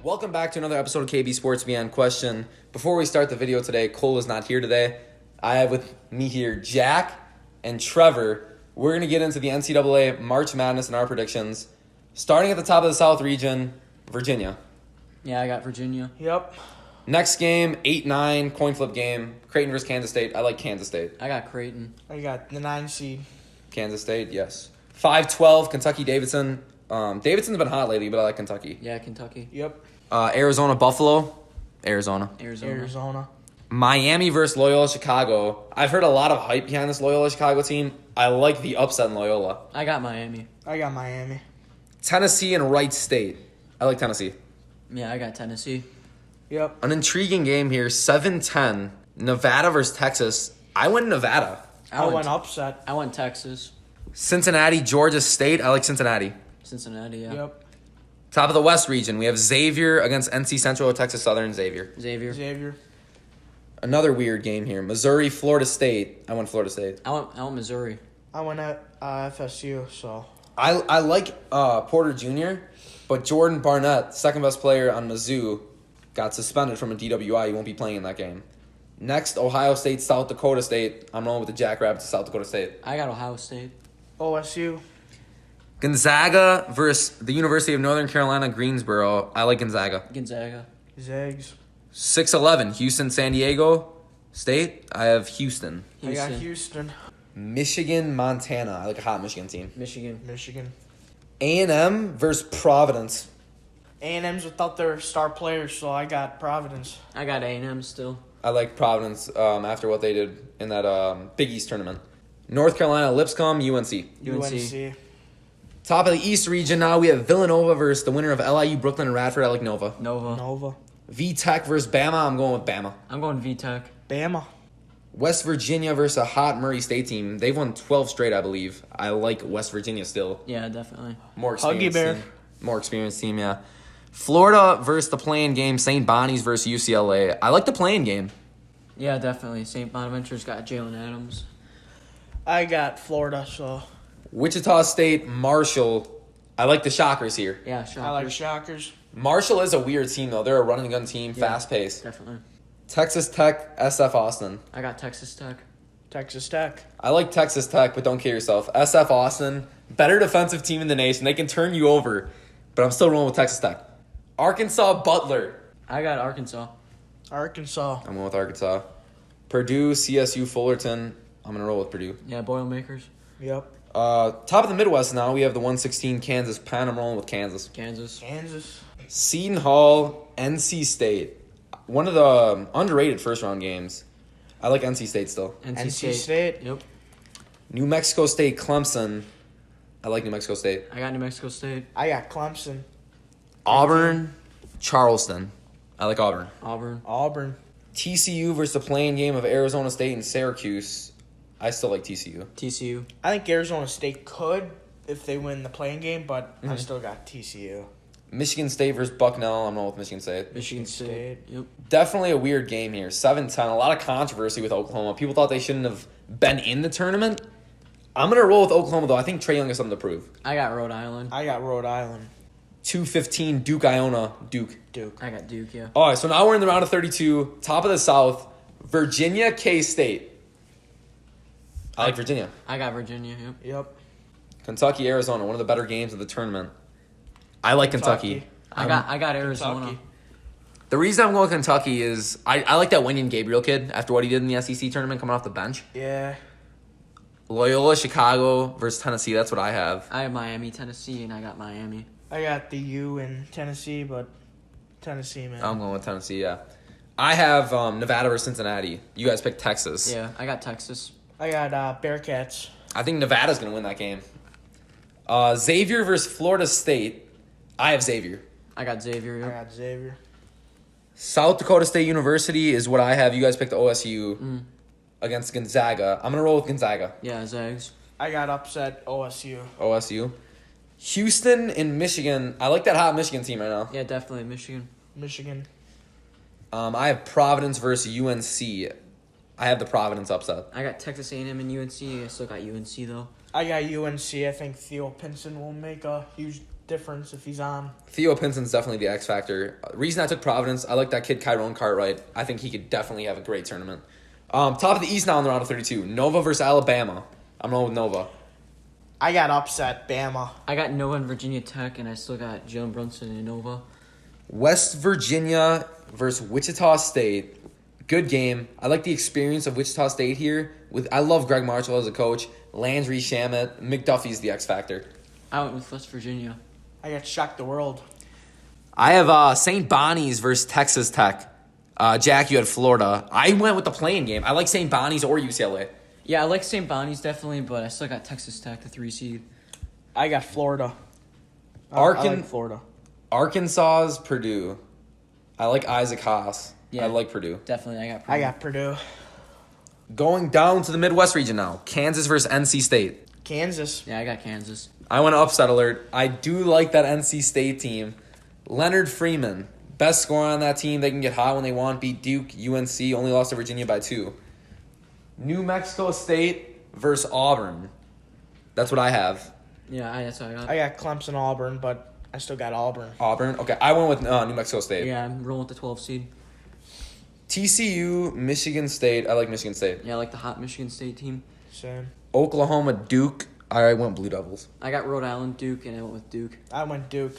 Welcome back to another episode of KB Sports Beyond Question. Before we start the video today, Kole is not here today. I have with me here Jack and Trevor. We're going to get into the NCAA March Madness and our predictions. Starting at the top of the South region, Virginia. Yeah, I got Virginia. Yep. Next game, 8-9, coin flip game. Creighton versus Kansas State. I like Kansas State. I got Creighton. I got the 9 seed. Kansas State, yes. 5-12, Kentucky-Davidson. Davidson's been hot lately, but I like Kentucky. Yeah, Kentucky. Yep. Arizona-Buffalo. Arizona. Miami versus Loyola Chicago. I've heard a lot of hype behind this Loyola Chicago team. I like the upset in Loyola. I got Miami. I got Miami. Tennessee and Wright State. I like Tennessee. Yeah, I got Tennessee. Yep. An intriguing game here. 7-10. Nevada versus Texas. I went Nevada. I went upset. I went Texas. Cincinnati, Georgia State. I like Cincinnati. Cincinnati, yeah. Yep. Top of the West region. We have Xavier against NC Central or Texas Southern. Xavier. Another weird game here. Missouri, Florida State. I went Florida State. I went Missouri. I went at FSU, so. I like Porter Jr., but Jordan Barnett, second best player on Mizzou, got suspended from a DWI. He won't be playing in that game. Next, Ohio State, South Dakota State. I'm rolling with the Jackrabbits of South Dakota State. I got Ohio State. OSU. Gonzaga versus the University of Northern Carolina, Greensboro. I like Gonzaga. Zags. 6-11, Houston, San Diego State. I have Houston. I got Houston. Michigan, Montana. I like a hot Michigan team. Michigan. A&M versus Providence. A&M's without their star players, so I got Providence. I got A&M still. I like Providence after what they did in that Big East tournament. North Carolina, Lipscomb, UNC. UNC. Top of the East region now, we have Villanova versus the winner of LIU, Brooklyn, and Radford. I like Nova. Nova. VTech versus Bama. I'm going with Bama. I'm going VTech. Bama. West Virginia versus a hot Murray State team. They've won 12 straight, I believe. I like West Virginia still. Yeah, definitely. More experienced Huggy Bear. team. More experienced team, yeah. Florida versus the playing game. St. Bonnie's versus UCLA. I like the playing game. Yeah, definitely. St. Bonaventure's got Jalen Adams. I got Florida, so. Wichita State, Marshall. I like the Shockers here. Yeah, Shockers. I like Shockers. Marshall is a weird team, though. They're a running gun team, Yeah, fast-paced. Definitely. Texas Tech, SF Austin. I got Texas Tech. Texas Tech. I like Texas Tech, but don't kid yourself. SF Austin, better defensive team in the nation. They can turn you over, but I'm still rolling with Texas Tech. Arkansas, Butler. I got Arkansas. Arkansas. I'm going with Arkansas. Purdue, CSU, Fullerton. I'm going to roll with Purdue. Yeah, Boilermakers. Yep. Top of the Midwest now, we have the 116 Kansas Penn. I'm rolling with Kansas. Kansas. Seton Hall, NC State. One of the underrated first-round games. I like NC State still. NC State. Yep. New Mexico State, Clemson. I like New Mexico State. I got New Mexico State. I got Clemson. Auburn, Charleston. I like Auburn. Auburn. TCU versus the playing game of Arizona State and Syracuse. I still like TCU. I think Arizona State could if they win the playing game, but I still got TCU. Michigan State versus Bucknell. I'm rolling with Michigan State. Michigan State. Yep. Definitely a weird game here. 7-10. A lot of controversy with Oklahoma. People thought they shouldn't have been in the tournament. I'm going to roll with Oklahoma, though. I think Trae Young has something to prove. I got Rhode Island. I got Rhode Island. 2-15, Duke, Iona, Duke. I got Duke, yeah. All right, so now we're in the round of 32. Top of the South, Virginia, K-State. I like Virginia. I got Virginia, Yep. Kentucky, Arizona, one of the better games of the tournament. I like Kentucky. I got Arizona. Kentucky. The reason I'm going with Kentucky is I like that Wenyan Gabriel kid after what he did in the SEC tournament coming off the bench. Yeah. Loyola, Chicago versus Tennessee. That's what I have. I have Miami, Tennessee, and I got Miami. I got the U in Tennessee, but Tennessee, man. I'm going with Tennessee, yeah. I have Nevada versus Cincinnati. You guys picked Texas. Yeah, I got Texas. I got Bearcats. I think Nevada's going to win that game. Xavier versus Florida State. I have Xavier. I got Xavier. Yep. I got Xavier. South Dakota State University is what I have. You guys picked OSU against Gonzaga. I'm going to roll with Gonzaga. Yeah, Zags. I got upset OSU. OSU. Houston and Michigan. I like that hot Michigan team right now. Yeah, definitely Michigan. I have Providence versus UNC. I have the Providence upset. I got Texas A&M and UNC. I still got UNC, though. I got UNC. I think Theo Pinson will make a huge difference if he's on. Theo Pinson's definitely the X factor. Reason I took Providence, I like that kid Kyron Cartwright. I think he could definitely have a great tournament. Top of the East now in the round of 32. Nova versus Alabama. I'm going with Nova. I got upset, Bama. I got Nova and Virginia Tech, and I still got Jalen Brunson and Nova. West Virginia versus Wichita State. Good game. I like the experience of Wichita State here. I love Greg Marshall as a coach. Landry Shamet. McDuffie's the X factor. I went with West Virginia. I got shocked the world. I have St. Bonnie's versus Texas Tech. Jack, you had Florida. I went with the playing game. I like St. Bonnie's or UCLA. Yeah, I like St. Bonnie's definitely, but I still got Texas Tech, the 3 seed. I got Florida. I like Florida. Arkansas's Purdue. I like Isaac Haas. Yeah. I like Purdue. Definitely, I got Purdue. I got Purdue. Going down to the Midwest region now. Kansas versus NC State. Kansas. Yeah, I got Kansas. I went upset alert. I do like that NC State team. Leonard Freeman, best scorer on that team. They can get hot when they want. Beat Duke, UNC, only lost to Virginia by 2. New Mexico State versus Auburn. That's what I have. Yeah, that's what I got. I got Clemson, Auburn, but I still got Auburn. Auburn. Okay, I went with New Mexico State. Yeah, I'm rolling with the 12 seed. TCU, Michigan State. I like Michigan State. Yeah, I like the hot Michigan State team. Same. Oklahoma, Duke. I went Blue Devils. I got Rhode Island, Duke, and I went with Duke. I went Duke.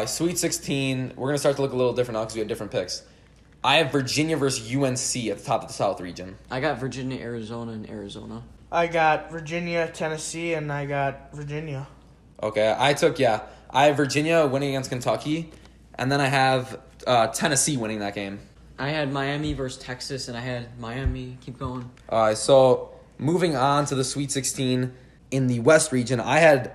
Sweet 16. We're going to start to look a little different now because we had different picks. I have Virginia versus UNC at the top of the South region. I got Virginia, Arizona, and Arizona. I got Virginia, Tennessee, and I got Virginia. Okay, I have Virginia winning against Kentucky, and then I have Tennessee winning that game. I had Miami versus Texas, and I had Miami. Keep going. So moving on to the Sweet 16 in the West region, I had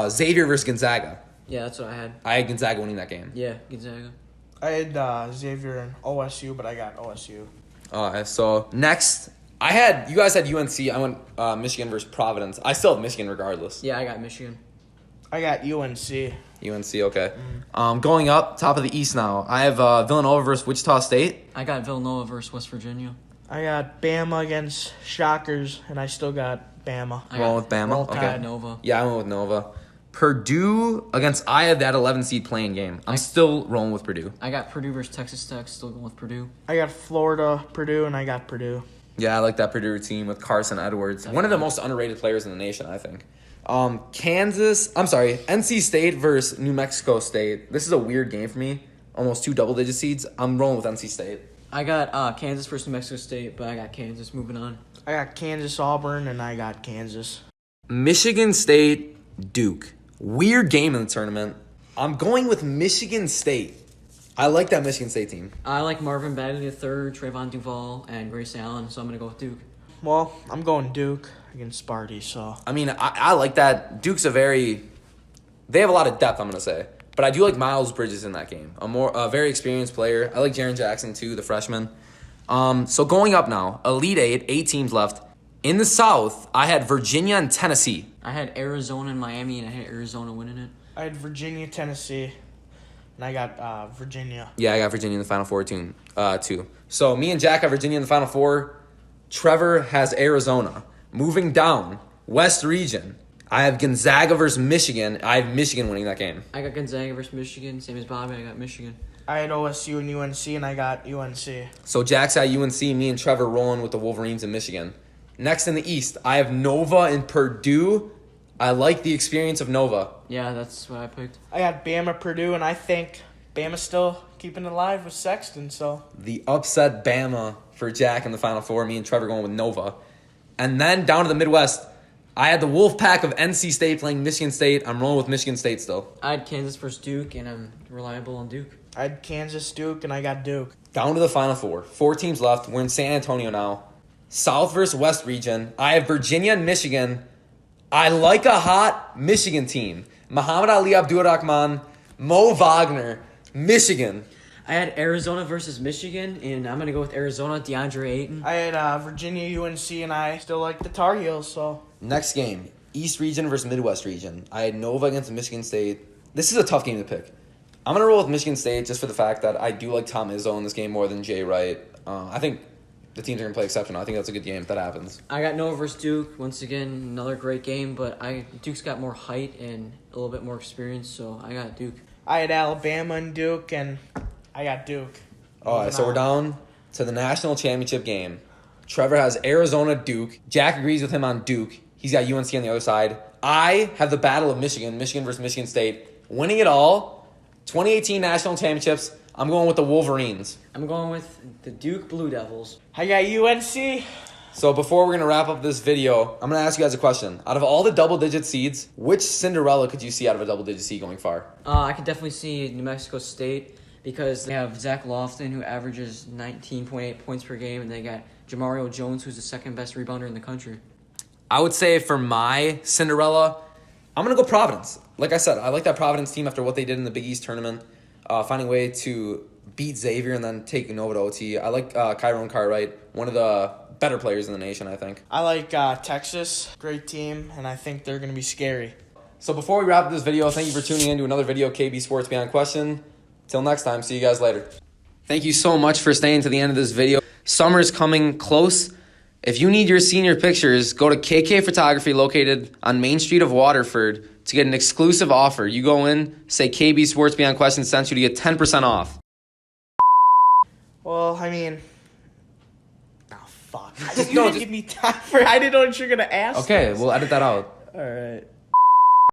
Xavier versus Gonzaga. Yeah, that's what I had. I had Gonzaga winning that game. Yeah, Gonzaga. I had Xavier and OSU, but I got OSU. So next, you guys had UNC. I went Michigan versus Providence. I still have Michigan regardless. Yeah, I got Michigan. I got UNC. UNC, okay. Going up, top of the East now. I have Villanova versus Wichita State. I got Villanova versus West Virginia. I got Bama against Shockers, and I still got Bama. Rolling with Bama. Roll Okay. Tide. Nova. Yeah, I went with Nova. Purdue against I have that 11 seed playing game. I'm still rolling with Purdue. I got Purdue versus Texas Tech. Still going with Purdue. I got Florida, Purdue, and I got Purdue. Yeah, I like that Purdue team with Carson Edwards. One of the most underrated players in the nation, I think. NC State versus New Mexico State. This is a weird game for me. Almost 2 double-digit seeds. I'm rolling with NC State. I got Kansas versus New Mexico State, but I got Kansas. Moving on. I got Kansas, Auburn, and I got Kansas. Michigan State, Duke. Weird game in the tournament. I'm going with Michigan State. I like that Michigan State team. I like Marvin Bagley III, Trayvon Duval, and Grace Allen, so I'm going to go with Duke. Well, I'm going Duke against Sparty, so. I mean, I like that. Duke's they have a lot of depth, I'm going to say. But I do like Miles Bridges in that game. A very experienced player. I like Jaren Jackson, too, the freshman. So going up now, Elite 8 teams left. In the South, I had Virginia and Tennessee. I had Arizona and Miami, and I had Arizona winning it. I had Virginia, Tennessee, and I got Virginia. Yeah, I got Virginia in the Final Four, too. So me and Jack have Virginia in the Final Four. Trevor has Arizona. Moving down, West Region, I have Gonzaga versus Michigan. I have Michigan winning that game. I got Gonzaga versus Michigan. Same as Bobby, I got Michigan. I had OSU and UNC, and I got UNC. So Jack's at UNC, me and Trevor rolling with the Wolverines in Michigan. Next in the East, I have Nova and Purdue. I like the experience of Nova. Yeah, that's what I picked. I got Bama, Purdue, and I think Bama's still keeping it alive with Sexton, so. The upset Bama for Jack in the Final Four. Me and Trevor going with Nova. And then down to the Midwest, I had the Wolfpack of NC State playing Michigan State. I'm rolling with Michigan State still. I had Kansas versus Duke, and I'm reliable on Duke. I had Kansas, Duke, and I got Duke. Down to the Final Four. 4 teams left. We're in San Antonio now. South versus West region. I have Virginia and Michigan. I like a hot Michigan team. Muhammad Ali Abdul-Rahman, Mo Wagner, Michigan. I had Arizona versus Michigan, and I'm going to go with Arizona, DeAndre Ayton. I had Virginia, UNC, and I still like the Tar Heels, so. Next game, East region versus Midwest region. I had Nova against Michigan State. This is a tough game to pick. I'm going to roll with Michigan State just for the fact that I do like Tom Izzo in this game more than Jay Wright. I think the teams are going to play exceptional. I think that's a good game if that happens. I got Nova versus Duke. Once again, another great game, but Duke's got more height and a little bit more experience, so I got Duke. I had Alabama and Duke, and I got Duke. All right, so we're down to the national championship game. Trevor has Arizona, Duke. Jack agrees with him on Duke. He's got UNC on the other side. I have the Battle of Michigan versus Michigan State. Winning it all, 2018 national championships. I'm going with the Wolverines. I'm going with the Duke Blue Devils. I got UNC. So before we're going to wrap up this video, I'm going to ask you guys a question. Out of all the double-digit seeds, which Cinderella could you see out of a double-digit seed going far? I could definitely see New Mexico State because they have Zach Lofton, who averages 19.8 points per game, and they got Jamario Jones, who's the second best rebounder in the country. I would say for my Cinderella, I'm going to go Providence. Like I said, I like that Providence team after what they did in the Big East tournament, finding a way to beat Xavier and then take Nova to OT. I like Kyron Cartwright, one of the better players in the nation, I think. I like Texas. Great team, and I think they're going to be scary. So before we wrap up this video, thank you for tuning in to another video of KB Sports Beyond Question. Till next time, see you guys later. Thank you so much for staying to the end of this video. Summer's coming close. If you need your senior pictures, go to KK Photography located on Main Street of Waterford to get an exclusive offer. You go in, say KB Sports Beyond Question sent you to get 10% off. Well, I mean... Oh, fuck. You didn't give me time for... I didn't know what you were going to ask. Okay, we'll edit that out. All right.